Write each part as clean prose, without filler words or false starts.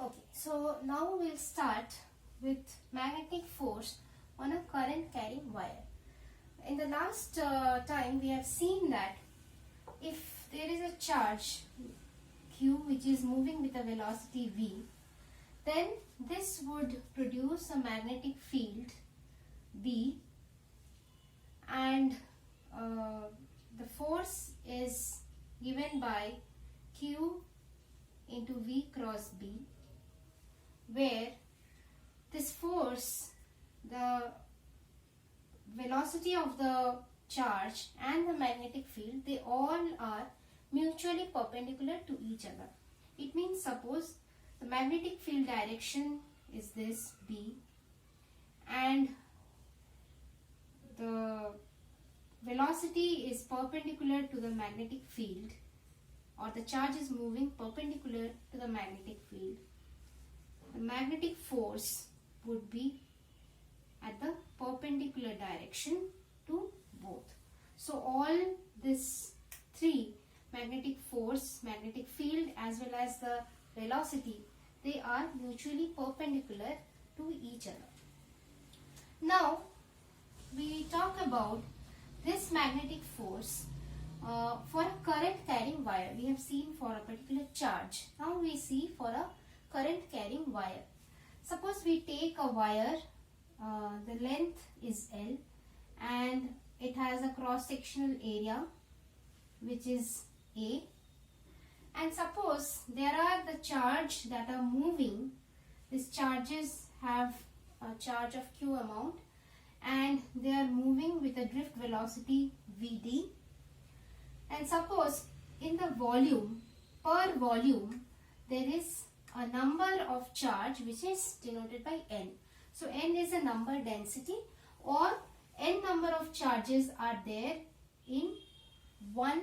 Okay, so now we'll start with magnetic force on a current carrying wire. In the last time we have seen that if there is a charge q which is moving with a velocity v, then this would produce a magnetic field B, and the force is given by q into v cross b, where this force, the velocity of the charge and the magnetic field, they all are mutually perpendicular to each other. It means, suppose the magnetic field direction is this B and the velocity is perpendicular to the magnetic field, or the charge is moving perpendicular to the magnetic field, the magnetic force would be at the perpendicular direction to both. So all this three, magnetic force, magnetic field as well as the velocity, they are mutually perpendicular to each other. Now we talk about this magnetic force for a current carrying wire. We have seen for a particular charge. Now we see for a current carrying wire. Suppose we take a wire, the length is L and it has a cross sectional area which is A, and suppose there are the charge that are moving. These charges have a charge of q amount and they are moving with a drift velocity Vd, and suppose in the volume, per volume, there is a number of charge which is denoted by n. So n is a number density, or n number of charges are there in 1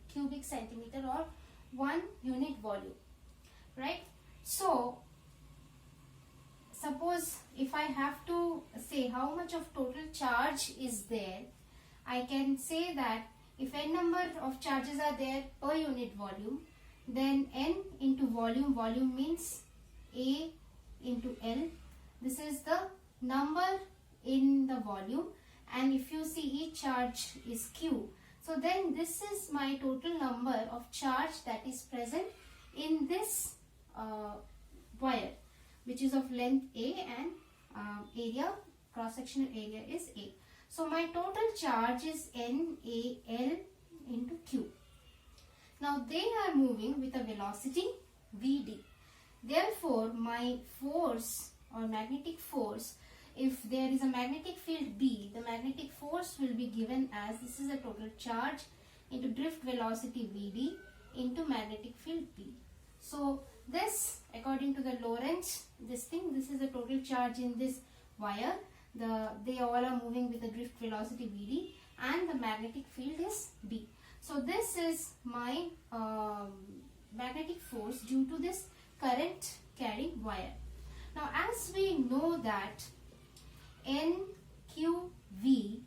cubic centimeter or 1 unit volume, right? So suppose if I have to say how much of total charge is there, I can say that if n number of charges are there per unit volume, then n into volume, volume means A into L. This is the number in the volume, and if you see each charge is Q, so then this is my total number of charge that is present in this wire, which is of length A and area, cross-sectional area is A. So my total charge is NaL into Q. Now they are moving with a velocity Vd. Therefore my force or magnetic force, if there is a magnetic field B, the magnetic force will be given as, this is a total charge into drift velocity Vd into magnetic field B. So this, according to the Lorentz, this is the total charge in this wire. They all are moving with the drift velocity Vd and the magnetic field is B. So this is my magnetic force due to this current carrying wire. Now as we know that NQV,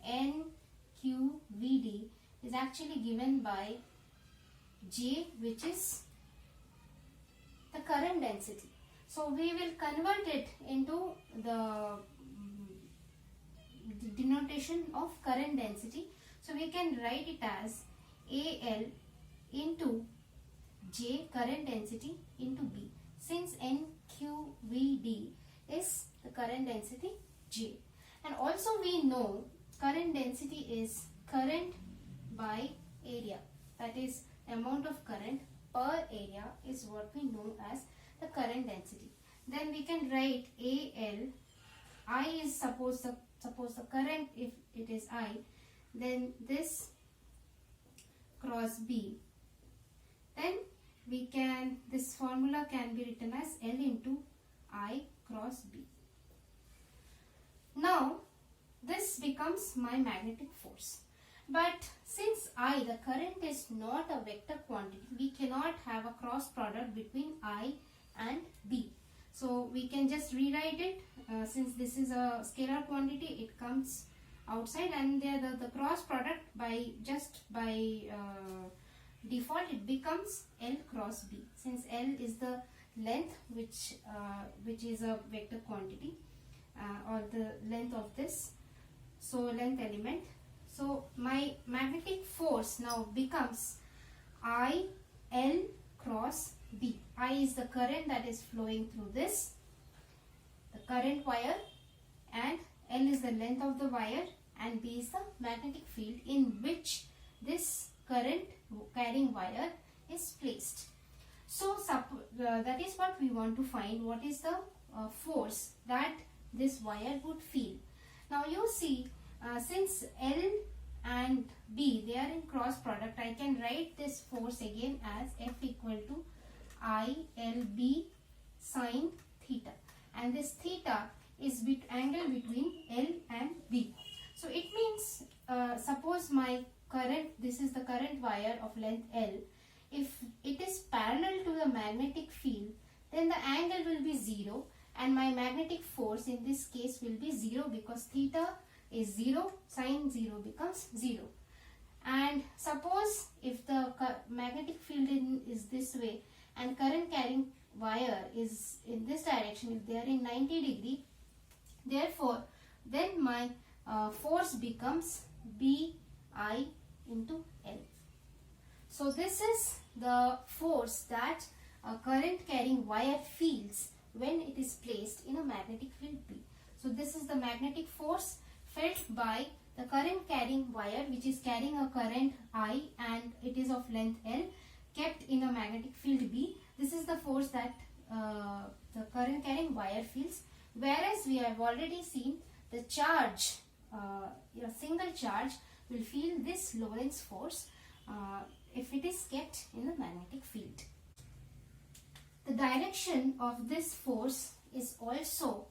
NQVD is actually given by J, which is the current density. So we will convert it into the denotation of current density. So we can write it as AL into J, current density, into B, since NQVD is the current density J. And also we know current density is current by area, that is amount of current per area is what we know as the current density. Then we can write AL, I is suppose the current, if it is I, then this cross B, then we can, this formula can be written as L into I cross B. Now this becomes my magnetic force. But since I, the current is not a vector quantity, we cannot have a cross product between I and B. So we can just rewrite it, since this is a scalar quantity, it comes outside, and there the cross product by default it becomes L cross B, since L is the length which is a vector quantity or the length of this, so length element. So my magnetic force now becomes I L cross B. I is the current that is flowing through this, the current wire, and L is the length of the wire, and B is the magnetic field in which this current carrying wire is placed. So that is what we want to find. What is the force that this wire would feel? Now you see, since L and B, they are in cross product, I can write this force again as F equal to I L B sine theta, and this theta is angle between L and B. So it means, suppose my current, this is the current wire of length L, if it is parallel to the magnetic field, then the angle will be 0 and my magnetic force in this case will be 0, because theta is 0, sine 0 becomes 0. And suppose if the magnetic field is this way and current carrying wire is in this direction, if they are in 90 degree, therefore then my force becomes BI into L. So this is the force that a current carrying wire feels when it is placed in a magnetic field B. So this is the magnetic force felt by the current carrying wire, which is carrying a current I and it is of length L, kept in a magnetic field B. This is the force that the current carrying wire feels. Whereas we have already seen the charge, a single charge will feel this Lorentz force if it is kept in the magnetic field. The direction of this force is also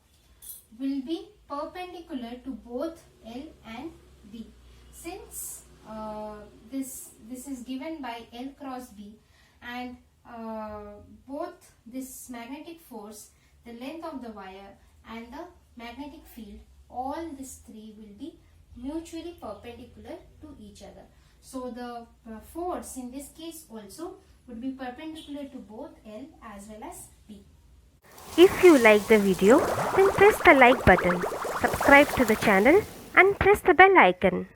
will be perpendicular to both L and B. Since this is given by L cross B, and both this magnetic force, the length of the wire and the magnetic field, all these three will be mutually perpendicular to each other. So the force in this case also would be perpendicular to both L as well as B. If you like the video, then press the like button, subscribe to the channel and press the bell icon.